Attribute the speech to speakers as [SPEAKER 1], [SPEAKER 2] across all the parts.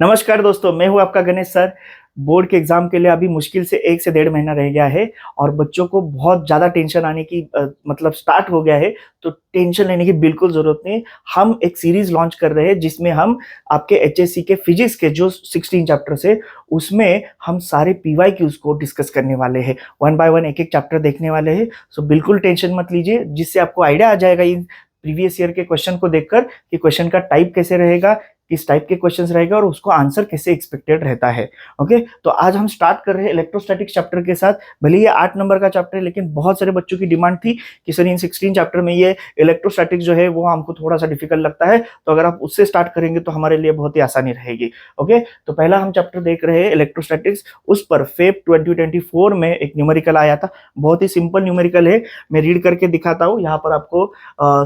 [SPEAKER 1] नमस्कार दोस्तों, मैं हूं आपका गणेश सर। बोर्ड के एग्जाम के लिए अभी मुश्किल से 1 से 1.5 महीना रह गया है और बच्चों को बहुत ज़्यादा टेंशन आने की मतलब स्टार्ट हो गया है। तो टेंशन लेने की बिल्कुल ज़रूरत नहीं। हम एक सीरीज लॉन्च कर रहे हैं जिसमें हम आपके एचएससी के फिजिक्स के जो 16 चैप्टर्स है उसमें हम सारे पीवाईक्यूज को डिस्कस करने वाले हैं। वन बाय वन एक एक चैप्टर देखने वाले हैं। सो बिल्कुल टेंशन मत लीजिए, जिससे आपको आइडिया आ जाएगा इन प्रीवियस ईयर के क्वेश्चन को देखकर कि क्वेश्चन का टाइप कैसे रहेगा, किस टाइप के क्वेश्चंस रहेगा और उसको आंसर कैसे एक्सपेक्टेड रहता है। ओके, तो आज हम स्टार्ट कर रहे हैं इलेक्ट्रोस्टैटिक चैप्टर के साथ। भले ये 8 नंबर का चैप्टर है, लेकिन बहुत सारे बच्चों की डिमांड थी कि सर इन 16 चैप्टर में ये इलेक्ट्रोस्टैटिक जो है वो हमको थोड़ा सा डिफिकल्ट लगता है, तो अगर आप उससे स्टार्ट करेंगे तो हमारे लिए बहुत ही आसानी रहेगी। ओके, तो पहला हम चैप्टर देख रहे हैं इलेक्ट्रोस्टैटिक्स। उस पर फेब 2024 में एक न्यूमेरिकल आया था। बहुत ही सिंपल न्यूमेरिकल है, मैं रीड करके दिखाता हूँ। यहाँ पर आपको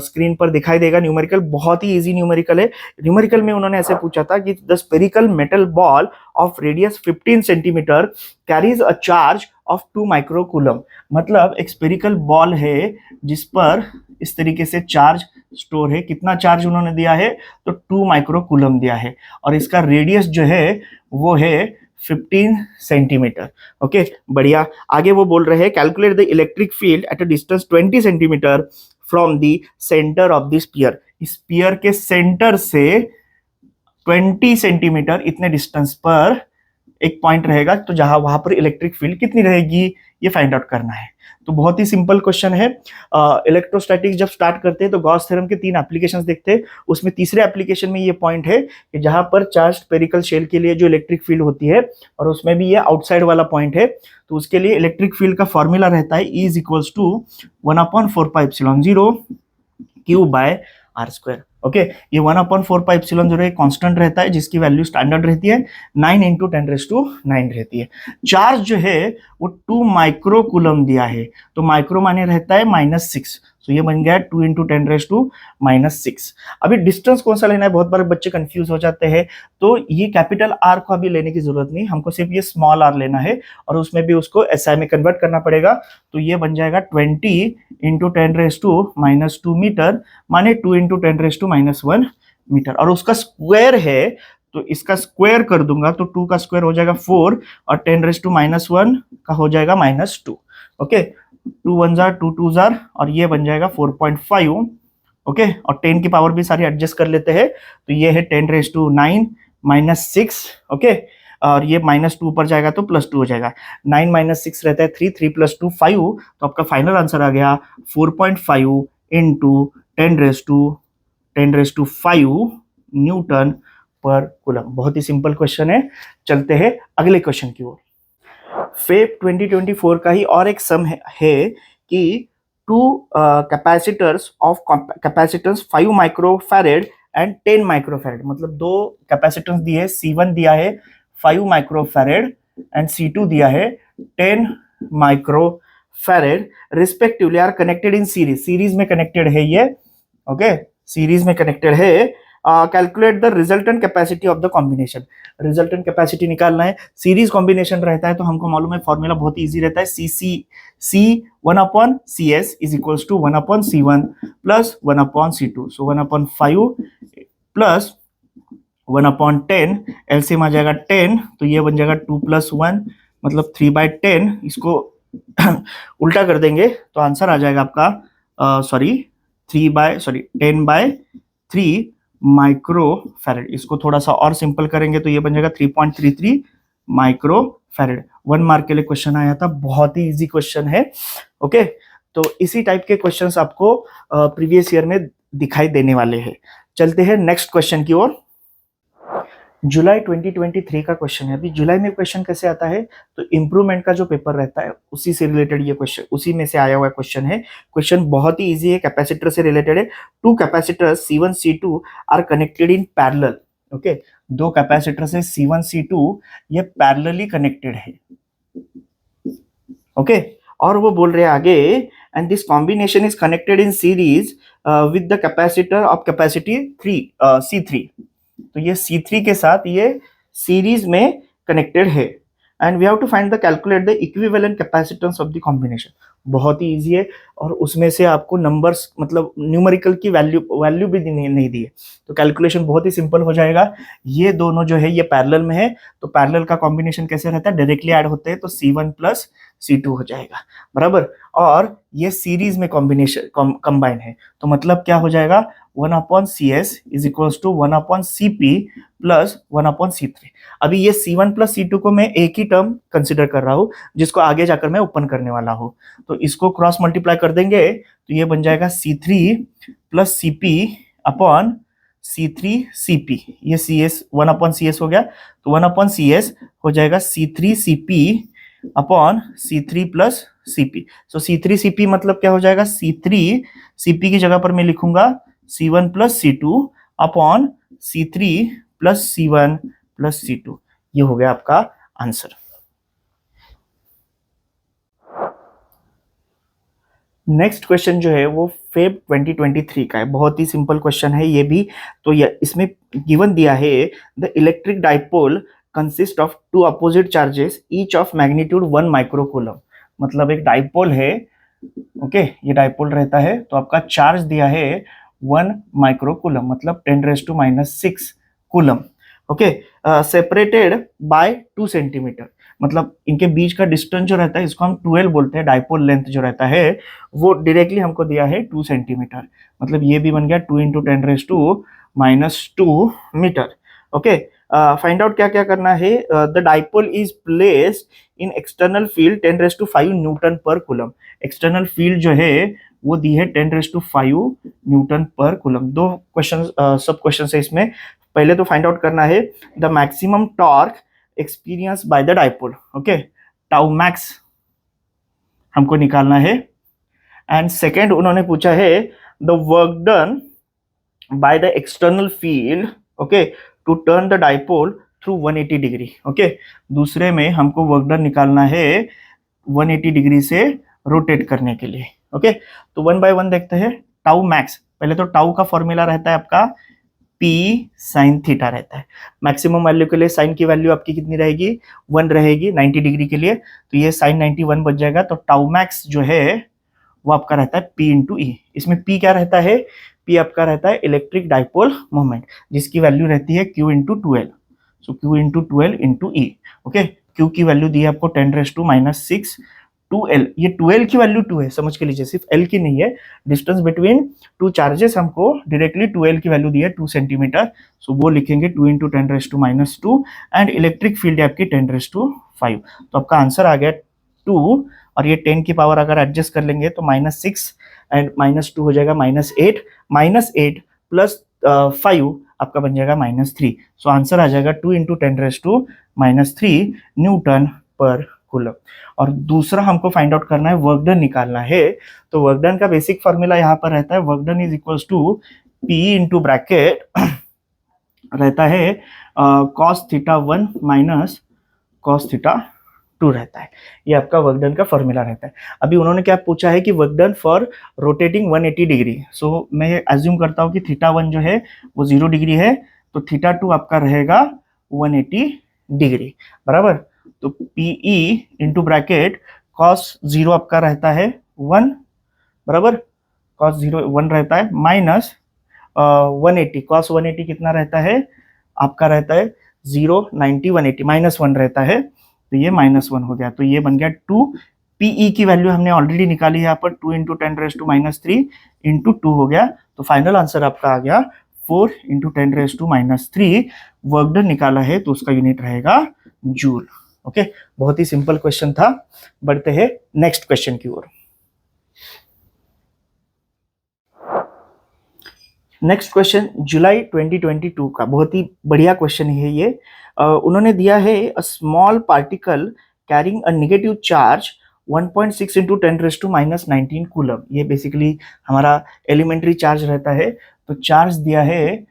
[SPEAKER 1] स्क्रीन पर दिखाई देगा न्यूमेरिकल। बहुत ही ईजी न्यूमेरिकल है। न्यूमेरिकल में उन्होंने ऐसे पूछा था कि the spherical metal ball of radius 15 centimetre carries a charge of 2 microcoulomb. मतलब एक स्फेरिकल बॉल है जिस पर इस तरीके से चार्ज स्टोर है। कितना चार्ज उन्होंने दिया है? तो 2 माइक्रोकूलम दिया है और इसका रेडियस जो है वो है 15 सेंटीमीटर। ओके, बढ़िया। आगे वो बोल रहे हैं calculate the electric field at a distance 20 centimetre from the centre of the sphere. Sphere के सेंटर से 20 सेंटीमीटर इतने डिस्टेंस पर एक पॉइंट रहेगा, तो जहां वहां पर इलेक्ट्रिक फील्ड कितनी रहेगी ये फाइंड आउट करना है। तो बहुत ही सिंपल क्वेश्चन है। इलेक्ट्रोस्टैटिक्स जब स्टार्ट करते हैं तो गॉस थ्योरम के 3 एप्लीकेशंस देखते हैं। उसमें तीसरे एप्लीकेशन में ये पॉइंट है कि जहां पर चार्ज स्फेरिकल शेल के लिए जो इलेक्ट्रिक फील्ड होती है, और उसमें भी ये आउटसाइड वाला पॉइंट है, तो उसके लिए इलेक्ट्रिक फील्ड का फॉर्मूला रहता है E equals to 1/4πε0 Q by R square. Okay, ये 1/4πε0 कांस्टेंट रहता है जिसकी वैल्यू स्टैंडर्ड रहती है 9 × 10⁹ रहती है। चार्ज जो है वो 2 माइक्रोकूलम दिया है, तो माइक्रो माने रहता है -6, तो ये बन गया 2 × 10⁻⁶। अभी डिस्टेंस कौन सा लेना है, बहुत बार बच्चे कंफ्यूज हो जाते हैं। तो ये कैपिटल आर को अभी लेने की जरूरत नहीं, हमको सिर्फ ये स्मॉल आर लेना है और उसमें भी उसको एसआई में कन्वर्ट करना पड़ेगा। तो ये बन जाएगा 20 × 10⁻² मीटर, माने 2 × 10⁻⁻1 मीटर, और उसका स्क्वायर है तो इसका स्क्वायर कर दूंगा तो 2 का स्क्वायर हो जाएगा 4 और 10⁻⁻1 का हो जाएगा -2। ओके, 2 1 जार 2 2 जार और ये बन जाएगा 4.5। ओके, और 10 की पावर भी सारी एडजस्ट कर लेते हैं, तो ये है 10⁻9 -6। ओके, और ये -2 पर जाएगा तो +2 हो जाएगा। 9 - 6 रहता है 3, 3 + 2 5, तो आपका फाइनल आंसर आ गया 4.5 × 10⁻5 न्यूटन पर कूलम। बहुत ही सिंपल क्वेश्चन है। चलते हैं अगले क्वेश्चन की ओर। फेब 2024 का ही और एक सम है कि 2 capacitors of capacitance 5 microfarad and 10 microfarad, मतलब 2 कैपेसिटेंस दिए है, C1 दिया है 5 माइक्रोफैरेड एंड C2 दिया है 10 microfarad respectively, are connected in series. Series में कनेक्टेड है ये। ओके, सीरीज में कनेक्टेड है। Calculate the resultant capacity of the combination. Resultant capacity निकालना है। सीरीज कॉम्बिनेशन रहता है तो हमको मालूम है फॉर्मूला बहुत इजी रहता है। C 1/CS is equals to 1/C1 plus 1/C2, so 1/5 plus 1/10, LCM आ जाएगा 10, तो ये बन जाएगा 2 + 1 मतलब 3/10। इसको उल्टा कर देंगे तो आंसर आ जाएगा आपका 10/3 माइक्रोफैरेड। इसको थोड़ा सा और सिंपल करेंगे तो ये बन जाएगा 3.33 माइक्रोफैरेड। 1 मार्क के लिए क्वेश्चन आया था, बहुत ही इजी क्वेश्चन है। ओके, तो इसी टाइप के क्वेश्चंस आपको प्रीवियस ईयर में दिखाई देने वाले हैं। चलते हैं नेक्स्ट क्वेश्चन की ओर। जुलाई 2023 का क्वेश्चन है। अभी जुलाई में क्वेश्चन कैसे आता है, तो इम्प्रूवमेंट का जो पेपर रहता है उसी से रिलेटेड ये क्वेश्चन, उसी में से आया हुआ क्वेश्चन है। क्वेश्चन बहुत ही इजी है, कैपेसिटर से रिलेटेड है। 2 capacitor C1 C2 are connected in parallel. Okay, 2 capacitor से C1 C2 ये पैरेलली कनेक्टेड है। ओके, और वो बोल रहे हैं आगे, and this combination is connected in series with the capacitor of capacity C3। तो ये C3 के साथ ये सीरीज में कनेक्टेड है, and we have to find the calculate the equivalent capacitance of the combination. बहुत ही ईजी है, और उसमें से आपको नंबर्स मतलब न्यूमेरिकल की वैल्यू भी नहीं दी है, तो कैलकुलेशन बहुत ही सिंपल हो जाएगा। ये दोनों जो है ये पैरेलल में है, तो पैरेलल का कॉम्बिनेशन कैसे रहता है, डायरेक्टली ऐड होते हैं, तो C1 प्लस C2 हो जाएगा, बराबर। और ये सीरीज में कॉम्बिनेशन कंबाइन है, तो मतलब क्या हो जाएगा, 1/CS is equals to 1/CP plus 1/C3। अभी ये C1 प्लस C2 को मैं एक ही टर्म कंसिडर कर रहा हूँ, जिसको आगे जाकर मैं ओपन करने वाला हूँ, तो इसको क्रॉस मल्टीप्लाई कर देंगे तो ये बन जाएगा C3 plus CP upon C3CP, ये CS 1/CS हो गया, तो 1/CS हो जाएगा C3CP upon C3 plus CP। सो C3CP मतलब क्या हो जाएगा, C3CP की जगह पर मैं लिखूंगा C1 plus C2 upon C3 plus C1 plus C2। ये हो गया आपका आंसर। नेक्स्ट क्वेश्चन जो है वो फेब 2023 का है, बहुत ही सिंपल क्वेश्चन है ये भी। तो ये इसमें गिवन दिया है, the electric dipole consist of two opposite charges each of magnitude 1 microcoulomb. मतलब एक डाइपोल है, ओके, ये डाइपोल रहता है, तो आपका चार्ज दिया है 1 माइक्रोकूलम, मतलब 10⁻⁻⁶ coulomb, okay, separated by 2 centimetre. मतलब इनके बीच का डिस्टेंस जो रहता है इसको हम 12 बोलते हैं, डाइपोल लेंथ जो रहता है वो डायरेक्टली हमको दिया है 2 सेंटीमीटर, मतलब ये भी बन गया 2 × 10⁻² मीटर, ओके। फाइंड आउट क्या क्या करना है, the dipole is placed in external field 10⁵ Newton पर कूलम। एक्सटर्नल फील्ड जो है वो दी है 10⁵ न्यूटन पर कूलम। दो क्वेश्चन सब क्वेश्चन है इसमें। पहले तो फाइंड आउट करना है the maximum torque experience by the dipole, okay, tau max हमको निकालना है। एंड सेकेंड उन्होंने पूछा है the work done by the external field, okay, to turn the dipole through 180 degree, okay. दूसरे में हमको वर्क डन निकालना है 180 डिग्री से रोटेट करने के लिए, ओके। तो 1 बाय 1 देखते हैं। टाउ मैक्स, पहले तो टाउ का फॉर्मूला रहता है आपका P sin थीटा रहता है। मैक्सिमम वैल्यू के लिए साइन की वैल्यू आपकी कितनी रहेगी, 1 रहेगी 90 डिग्री के लिए, तो ये sin 90 1 बच जाएगा। तो टाउ मैक्स जो है वो आपका रहता है P × E। इसमें P क्या रहता है, P आपका रहता है इलेक्ट्रिक डाइपोल मोमेंट, जिसकी वैल्यू रहती है Q × 12, सो Q × 12 × E, ओके। Q की वैल्यू दी है आपको 10⁻⁶ 2L, ये 2L की वैल्यू 2 है, समझ के लीजिए, सिर्फ L की नहीं है। डिस्टेंस बिटवीन टू चार्जेस हमको डायरेक्टली 2L की वैल्यू दी है 2 सेंटीमीटर, सो वो लिखेंगे 2 × 10⁻², एंड इलेक्ट्रिक फील्ड है आपकी 10⁵5। तो आपका आंसर आ गया 2, और ये 10 की पावर अगर एडजस्ट कर लेंगे तो -6 एंड -2 हो जाएगा -8, -8 प्लस 5 आपका बन जाएगा -3। सो आंसर आ जाएगा 2 × 10⁻³ न्यूटन पर कूलम। और दूसरा हमको फाइंड आउट करना है, वर्क डन निकालना है। तो वर्क डन का बेसिक फॉर्मूला यहाँ पर रहता है, work done is equals to P into bracket रहता है cos θ1 माइनस cos θ2 रहता है। ये आपका वर्क डन का फॉर्मूला रहता है। अभी उन्होंने क्या पूछा है कि work done for rotating 180 degree. So मैं एज्यूम करता हूँ कि θ1 जो है वो 0 डिग्री है, तो θ2 आपका रहेगा 180 डिग्री, बराबर। तो PE इंटू ब्रैकेट cos 0 आपका रहता है 1, बराबर, cos 0 1 रहता है, माइनस 180, cos 180 कितना रहता है आपका, रहता है 0 90 180 -1 रहता है, तो ये -1 हो गया, तो ये बन गया 2। PE की वैल्यू हमने ऑलरेडी निकाली है यहाँ पर, 2 × 10⁻³ × 2 हो गया, तो फाइनल आंसर आपका आ गया 4 × 10⁻³ वर्क डन निकाला है तो उसका यूनिट रहेगा जूल, ओके। बहुत ही सिंपल क्वेश्चन था। बढ़ते हैं नेक्स्ट क्वेश्चन की ओर। नेक्स्ट क्वेश्चन जुलाई 2022 का, बहुत ही बढ़िया क्वेश्चन है ये। उन्होंने दिया है a small particle carrying a negative charge 1.6 × 10⁻⁻19 coulomb. ये बेसिकली हमारा एलिमेंट्री चार्ज रहता है, तो चार्ज दिया है,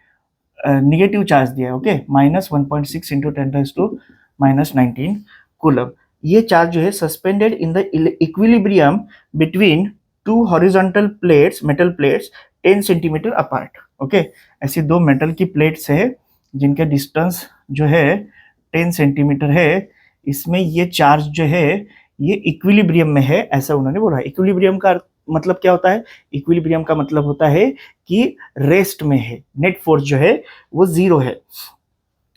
[SPEAKER 1] नेगेटिव चार्ज दिया है, ओके, -1.6 × 10⁻⁻19 कूलम। ये चार्ज जो है suspended in the equilibrium between two horizontal plates, metal plates 10 centimetre apart, okay. ऐसी दो मेटल की प्लेट्स है जिनके डिस्टेंस जो है 10 सेंटीमीटर है। इसमें ये चार्ज जो है ये इक्विलिब्रियम में है, ऐसा उन्होंने बोला। इक्विलिब्रियम का मतलब क्या होता है? इक्विलिब्रियम का मतलब होता है कि रेस्ट में है, नेट फोर्स जो है वो जीरो है।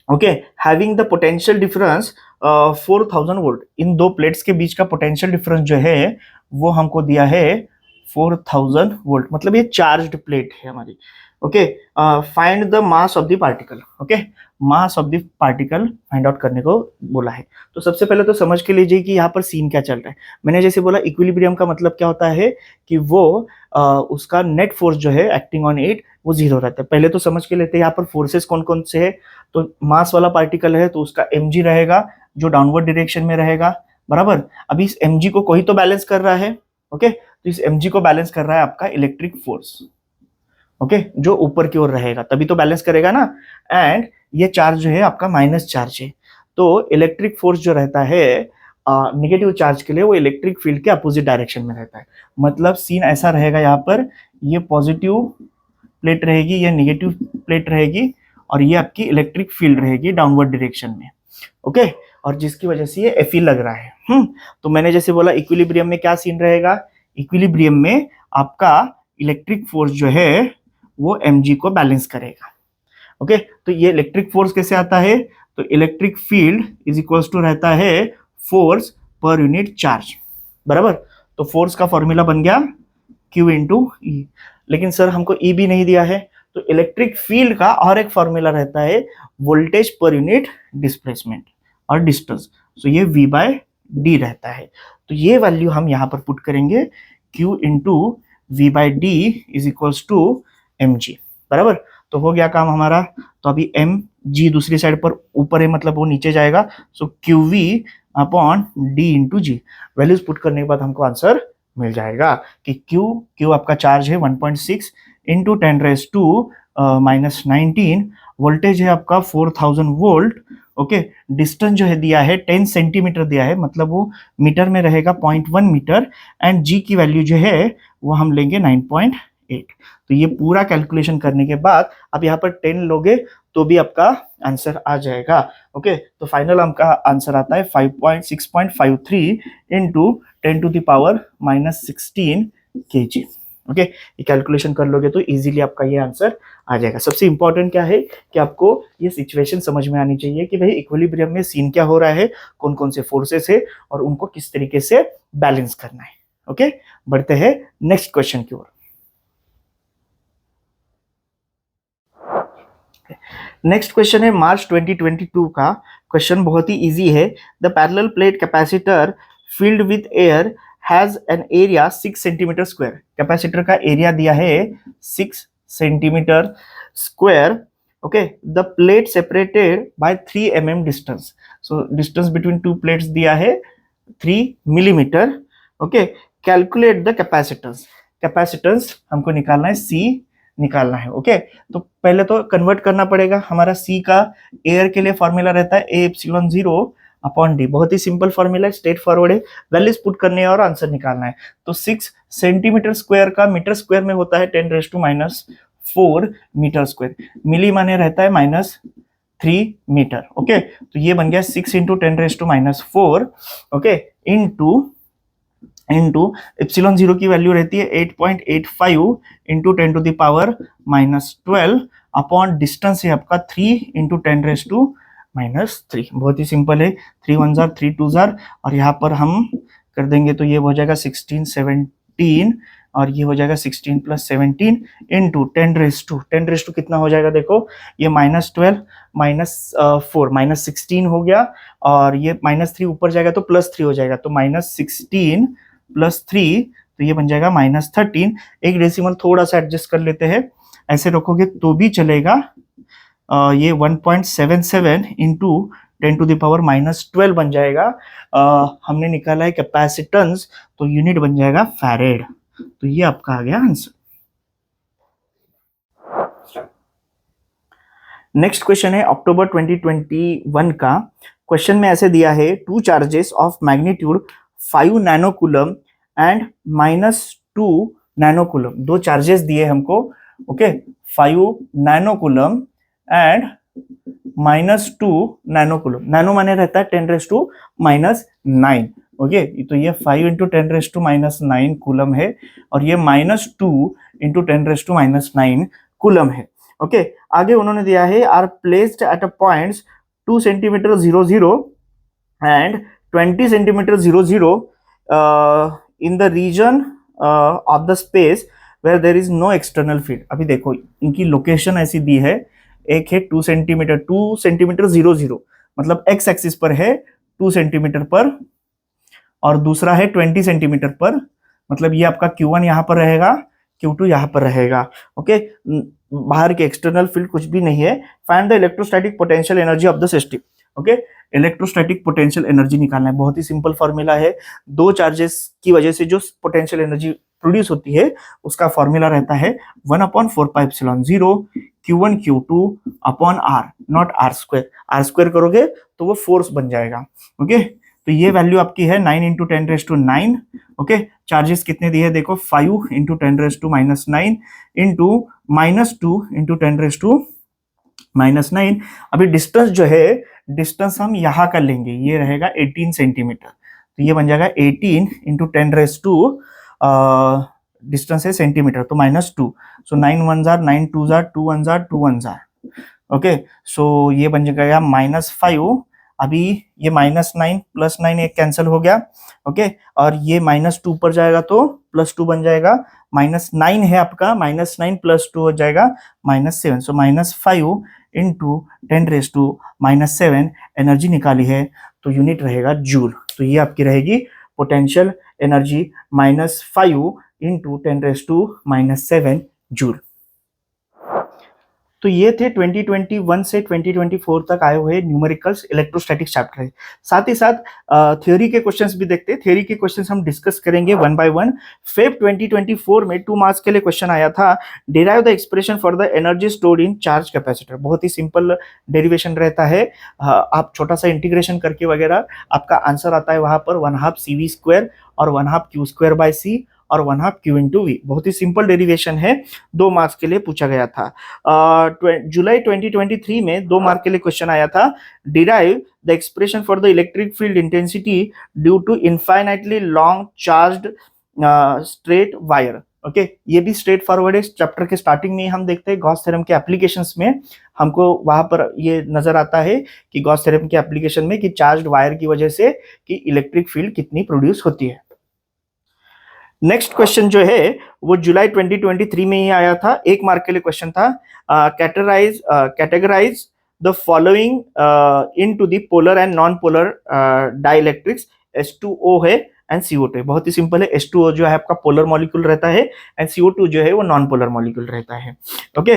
[SPEAKER 1] Okay, having the potential difference 4000 volt. इन दो प्लेट्स के बीच का पोटेंशियल डिफरेंस जो है वो हमको दिया है 4000 वोल्ट, मतलब ये चार्ज्ड प्लेट है हमारी। Okay, find the mass of the particle. Okay, mass of the particle find out करने को बोला है। तो सबसे पहले तो समझ के लीजिए कि यहाँ पर सीन क्या चल रहा है। मैंने जैसे बोला इक्विलिब्रियम का मतलब क्या होता है कि वो उसका नेट फोर्स जो है एक्टिंग ऑन इट वो जीरो रहता है। पहले तो समझ के लेते हैं यहाँ पर फोर्सेस कौन कौन से है। तो मास वाला पार्टिकल है तो उसका mg रहेगा जो डाउनवर्ड डायरेक्शन में रहेगा, बराबर। अभी इस mg को कोई तो बैलेंस कर रहा है। ओके, तो इस mg को बैलेंस कर रहा है आपका इलेक्ट्रिक फोर्स। ओके, जो ऊपर की ओर रहेगा तभी तो बैलेंस करेगा ना। एंड ये चार्ज जो है आपका माइनस चार्ज है, तो इलेक्ट्रिक फोर्स जो रहता है नेगेटिव चार्ज के लिए वो इलेक्ट्रिक फील्ड के अपोजिट डायरेक्शन में रहता है। मतलब सीन ऐसा रहेगा यहाँ पर, ये पॉजिटिव प्लेट रहेगी, ये नेगेटिव प्लेट रहेगी और ये आपकी इलेक्ट्रिक फील्ड रहेगी डाउनवर्ड डायरेक्शन में। ओके, और जिसकी वजह से ये Fe लग रहा है। तो मैंने जैसे बोला इक्विलिब्रियम में क्या सीन रहेगा, इक्विलिब्रियम में आपका इलेक्ट्रिक फोर्स जो है वो mg को बैलेंस करेगा। ओके, तो ये इलेक्ट्रिक फोर्स कैसे आता है, तो electric field is equals to रहता है फोर्स पर यूनिट चार्ज, बराबर। तो फोर्स का फॉर्मूला बन गया Q इंटू ई। लेकिन सर हमको ई भी नहीं दिया है, तो इलेक्ट्रिक फील्ड का और एक फॉर्मूला रहता है वोल्टेज पर यूनिट डिस्प्लेसमेंट और डिस्टेंस, तो ये V बाय डी रहता है। तो ये वैल्यू हम यहाँ पर पुट करेंगे, Q into v by d is equals to mg, बराबर। तो हो गया काम हमारा। तो अभी mg दूसरी साइड पर ऊपर है, मतलब वो नीचे जाएगा। सो qv अपॉन d इंटू जी, वैल्यूज पुट करने के बाद हमको आंसर मिल जाएगा कि q आपका चार्ज है 1.6 into 10 raise to minus 19, voltage है आपका 4000 वोल्ट। ओके, डिस्टेंस जो है दिया है 10 सेंटीमीटर दिया है, मतलब वो मीटर में रहेगा 0.1 मीटर। एंड जी की वैल्यू जो है वो हम लेंगे 9.8। तो ये पूरा कैलकुलेशन करने के बाद अब यहाँ पर 10 लोगे तो भी आपका आंसर आ जाएगा। ओके, तो फाइनल आपका आंसर आता है 6.53 into 10 to the power minus 16 kg। Okay, ये कैलकुलेशन कर लोगे तो इजीली आपका ये आंसर आ जाएगा। सबसे इंपॉर्टेंट क्या है कि आपको ये सिचुएशन समझ में आनी चाहिए कि भाई इक्विलिब्रियम में सीन क्या हो रहा है, कौन कौन से फोर्सेस है और उनको किस तरीके से बैलेंस करना है। ओके, बढ़ते हैं नेक्स्ट क्वेश्चन की ओर। नेक्स्ट क्वेश्चन है मार्च 2022 का क्वेश्चन, बहुत ही इजी है। The parallel plate capacitor filled with air has an area 6 centimetre square. Capacitor का एरिया दिया है 6 centimetre square. Okay, the plate separated by 3 mm distance. So distance between two plates दिया है 3 millimetre. Okay, calculate the capacitance. Capacitance हमको निकालना है, C निकालना है। ओके, तो पहले तो कन्वर्ट करना पड़ेगा। हमारा C का एयर के लिए फॉर्मूला रहता है A एप्सिलॉन 0 अपॉन डी। बहुत ही सिंपल फॉर्मूला है, स्ट्रेट फॉरवर्ड है। वैल्यूज पुट करने है और आंसर निकालना है। तो 6 सेंटीमीटर स्क्वायर का मीटर स्क्वायर में होता है 10 raise to minus 4 metre square. Milli माने रहता है माइनस 3 मीटर। ओके, तो ये बन गया 6 into 10 raise to minus 4। Okay, into epsilon 0 की वैल्यू रहती है 8.85 into 10 to the power minus 12 upon distance है आपका 3 इंटू 10 रेज टू माइनस 3। बहुत ही सिंपल है, 3 1 जार 3 2 जार और यहाँ पर हम कर देंगे तो ये हो जाएगा 16 17 और ये हो जाएगा 16 प्लस 17 इंटू 10 रेज टू कितना हो जाएगा, देखो ये माइनस 12 माइनस 4 माइनस 16 हो गया और ये माइनस 3 ऊपर जाएगा तो प्लस 3 हो जाएगा, तो माइनस 16 प्लस 3 तो ये बन जाएगा माइनस 13। एक डेसिमल थोड़ा सा एडजस्ट कर लेते हैं, ऐसे रखोगे तो भी चलेगा। ये 1.77 into 10 to the power minus 12 बन जाएगा। हमने निकाला है कैपेसिटेंस तो यूनिट बन जाएगा फैरेड। तो ये आपका आ गया आंसर। नेक्स्ट क्वेश्चन है अक्टूबर 2021 का। क्वेश्चन में ऐसे दिया है 2 charges of magnitude 5 nanocoulomb and -2 nanocoulomb. 2 charges दिए हमको। Okay, 5 nanocoulomb and -2 nanocoulomb. Nano माने रहता है 10 रेज टू माइनस 9। ओके, तो ये 5 इंटू 10⁻⁹ कूलम है और ये -2 इंटू 10⁻⁹ कूलम है। ओके, आगे उन्होंने दिया है are placed at a points 2 centimetre 00 and 20 centimetre 00 in the region of the space where there is no external field. अभी देखो इनकी लोकेशन ऐसी दी है, एक है 2 सेंटीमीटर 00 मतलब एक्स एक्सिस पर है 2 सेंटीमीटर पर, और दूसरा है 20 सेंटीमीटर पर, मतलब ये आपका Q1 यहाँ पर रहेगा, Q2 यहाँ पर रहेगा। ओके, बाहर के एक्सटर्नल फील्ड कुछ भी नहीं है। Find the electrostatic potential energy of the system. Okay, electrostatic potential energy निकालना है, बहुत ही सिंपल फॉर्मूला है। दो चार्जेस की वजह से जो पोटेंशियल एनर्जी प्रोड्यूस होती है उसका फॉर्मूला रहता है 1/4πε0 Q1 Q2 upon R, not R square. R square करोगे तो वो फोर्स बन जाएगा। ओके, तो ये वैल्यू आपकी है 9 इंटू 10⁻⁹। ओके, चार्जेस कितने दिए देखो, 5 इंटू 10⁻⁹ इंटू -2 इंटू 10⁻⁹। अभी डिस्टेंस जो है, डिस्टेंस हम यहाँ का लेंगे, ये रहेगा 18 सेंटीमीटर, तो ये बन जाएगा 18 इंटू 10⁻⁴, डिस्टेंस है सेंटीमीटर तो -2, सो 9 1 जार 9 2 जार 2 1 जार 2 1 जार। ओके, सो ये बन जाएगा -5। अभी ये -9 +9 एक कैंसिल हो गया। ओके, और ये -2 पर जाएगा तो +2 बन जाएगा, -9 है आपका, -9 +2 हो जाएगा -7, सो -5 इंटू 10⁻⁻7 एनर्जी निकाली है तो यूनिट रहेगा जूल। तो ये आपकी रहेगी पोटेंशियल एनर्जी -5 इंटू 10⁻⁻7 जूल। तो ये थे 2021 से 2024 तक आए हुए न्यूमेरिकल्स इलेक्ट्रोस्टैटिक चैप्टर है। साथ ही साथ थ्योरी के क्वेश्चंस भी देखते हैं। थ्योरी के क्वेश्चंस हम डिस्कस करेंगे वन बाय वन। फेब 2024 में 2 मार्क्स के लिए क्वेश्चन आया था, derive the expression for the energy stored in charge capacitor. बहुत ही सिंपल डेरिवेशन रहता है, आप छोटा सा इंटीग्रेशन करके वगैरह आपका आंसर आता है वहां पर 1/2 CV² और 1/2 Q²/C और 1/2 Q इंटू वी। बहुत ही सिंपल डेरिवेशन है, 2 मार्क्स के लिए पूछा गया था। जुलाई 2023 में 2 मार्क के लिए क्वेश्चन आया था, derive the expression for the electric field intensity due to infinitely long charged straight wire. Okay, ये भी स्ट्रेट फॉरवर्ड है। चैप्टर के स्टार्टिंग में हम देखते हैं गॉस थ्योरम के एप्लीकेशंस में, हमको वहां पर ये नजर आता है कि गॉस थ्योरम के एप्लीकेशन में कि चार्ज्ड वायर की वजह से कि इलेक्ट्रिक फील्ड कितनी प्रोड्यूस होती है। नेक्स्ट क्वेश्चन जो है वो जुलाई 2023 में ही आया था, 1 मार्क के लिए क्वेश्चन था, categorise the following into the polar and non polar dielectrics. H2O है एंड CO2 है। बहुत ही सिंपल है, H2O जो है आपका पोलर मॉलिक्यूल रहता है एंड CO2 जो है वो नॉन पोलर मॉलिक्यूल रहता है। ओके,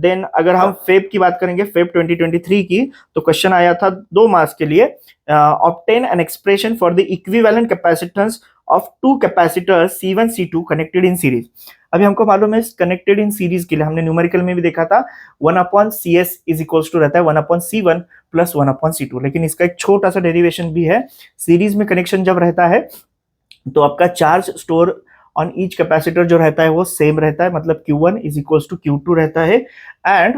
[SPEAKER 1] देन अगर हम फेब की बात करेंगे, फेब 2023 की, तो क्वेश्चन आया था 2 मार्क्स के लिए, obtain an expression for the equivalent capacitance of 2 capacitor C1 C2 connected in series. अभी हमको मालूम है कनेक्टेड इन सीरीज के लिए हमने न्यूमेरिकल में भी देखा था 1/CS इज इक्वल्स टू रहता है 1/C1 प्लस 1/C2, लेकिन इसका एक छोटा सा डेरिवेशन भी है। सीरीज में कनेक्शन जब रहता है तो आपका charge store on each capacitor जो रहता है वो सेम रहता है, मतलब Q1 is equals to Q2 रहता है, एंड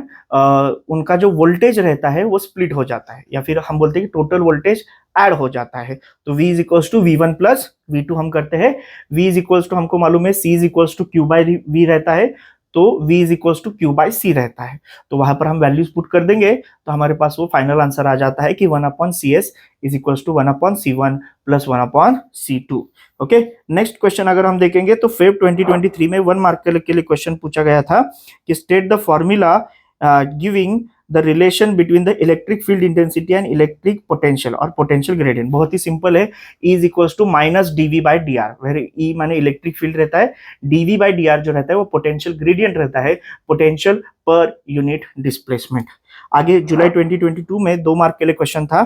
[SPEAKER 1] उनका जो वोल्टेज रहता है वो स्प्लिट हो जाता है, या फिर हम बोलते हैं कि टोटल वोल्टेज ऐड हो जाता है। तो V is equals to V1 plus V2 हम करते हैं। V इज इक्वल्स टू हमको मालूम है C is equals to Q/V रहता है, तो V is equals to Q/C रहता है। तो वहां पर हम वैल्यूज पुट कर देंगे तो हमारे पास वो फाइनल आंसर आ जाता है कि 1/CS is equals to 1/C1 plus 1/C2। Okay, next question अगर हम देखेंगे तो फेब 2023 में 1 मार्क के लिए क्वेश्चन पूछा गया था कि state the formula giving the relation between the electric field intensity and electric potential और पोटेंशियल ग्रेडियंट। बहुत ही सिंपल है, E is equals to -dV/dr, where E माने इलेक्ट्रिक फील्ड रहता है, dV/dr जो रहता है वो पोटेंशियल ग्रेडियंट रहता है, पोटेंशियल पर यूनिट डिस्प्लेसमेंट। आगे जुलाई 2022 में 2 मार्क के लिए क्वेश्चन था,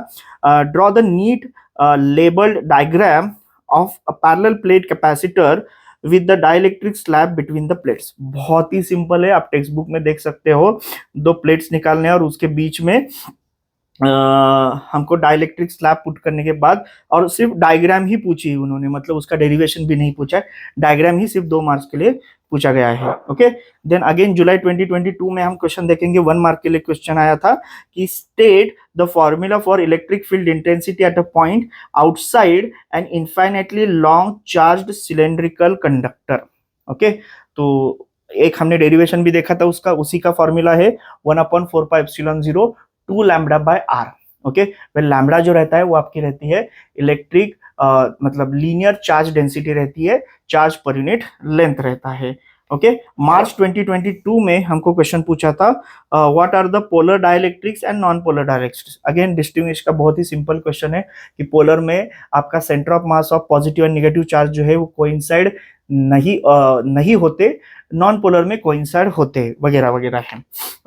[SPEAKER 1] draw the neat labelled diagram of a parallel plate capacitor with the dielectric slab between the plates. बहुत ही सिंपल है, आप टेक्स्ट बुक में देख सकते हो, 2 प्लेट्स निकालने और उसके बीच में हमको डाइलेक्ट्रिक स्लैब पुट करने के बाद, और सिर्फ डायग्राम ही पूछी उन्होंने, मतलब उसका डेरिवेशन भी नहीं पूछा है, डायग्राम ही सिर्फ 2 मार्क्स के लिए पूछा गया है। ओके, देन अगेन जुलाई 2022 में हम क्वेश्चन देखेंगे, 1 मार्क के लिए क्वेश्चन आया था कि state the formula for electric field intensity at a point outside an infinitely long charged cylindrical conductor. Okay, तो एक हमने डेरिवेशन भी देखा था उसका, उसी का फॉर्मूला है 1/4πε0 2 लैम्बडा बाय आर। ओके, वह लैम्बडा जो रहता है वो आपकी रहती है इलेक्ट्रिक मतलब लीनियर चार्ज डेंसिटी रहती है, चार्ज पर यूनिट लेंथ रहता है। ओके, मार्च 2022 में हमको क्वेश्चन पूछा था what are the polar dielectrics and non polar dielectrics. Again distinguish का बहुत ही सिंपल क्वेश्चन है कि पोलर में आपका centre of mass of positive and negative charge जो है वो कोइंसाइड नहीं होते, नॉन पोलर में कोइंसाइड होते वगैरह वगैरह है।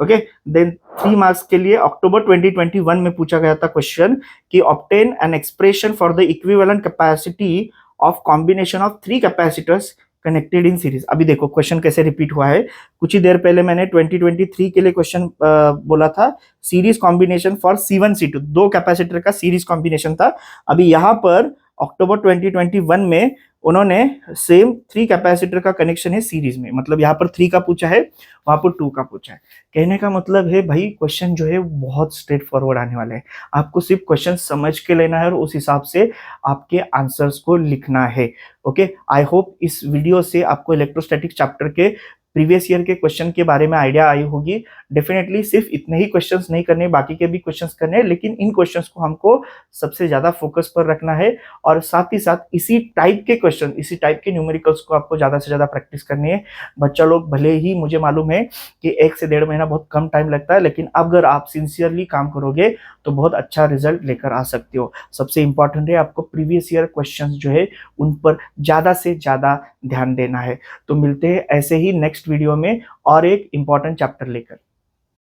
[SPEAKER 1] ओके, देन 3 मार्क्स के लिए अक्टूबर 2021 में पूछा गया था क्वेश्चन कि obtain an expression for the equivalent capacity of combination of 3 capacitors connected in series. अभी देखो क्वेश्चन कैसे रिपीट हुआ है, कुछ ही देर पहले मैंने 2023 के लिए क्वेश्चन बोला था series combination for C1 C2, 2 capacitor का सीरीज कॉम्बिनेशन था। अभी यहाँ पर अक्टूबर 2021 में उन्होंने सेम 3 कैपेसिटर का कनेक्शन है सीरीज में, मतलब यहाँ पर 3 का पूछा है, वहां पर 2 का पूछा है। कहने का मतलब है भाई क्वेश्चन जो है बहुत स्ट्रेट फॉरवर्ड आने वाले हैं, आपको सिर्फ क्वेश्चन समझ के लेना है और उस हिसाब से आपके आंसर्स को लिखना है। ओके, आई होप इस वीडियो से आपको इलेक्ट्रोस्टैटिक चैप्टर के प्रीवियस ईयर के क्वेश्चन के बारे में आइडिया आई होगी। डेफिनेटली सिर्फ इतने ही क्वेश्चंस नहीं करने, बाकी के भी क्वेश्चंस करने हैं, लेकिन इन क्वेश्चंस को हमको सबसे ज्यादा फोकस पर रखना है और साथ ही साथ इसी टाइप के क्वेश्चन, इसी टाइप के न्यूमेरिकल्स को आपको ज्यादा से ज्यादा प्रैक्टिस करनी है। बच्चा लोग भले ही मुझे मालूम है कि 1 से 1.5 महीना बहुत कम टाइम लगता है, लेकिन अगर आप सिंसियरली काम करोगे तो बहुत अच्छा रिजल्ट लेकर आ सकते हो। सबसे इंपॉर्टेंट है आपको प्रीवियस ईयर क्वेश्चंस जो है उन पर ज्यादा से ज्यादा ध्यान देना है। तो मिलते हैं ऐसे ही नेक्स्ट वीडियो में और एक इंपॉर्टेंट चैप्टर लेकर।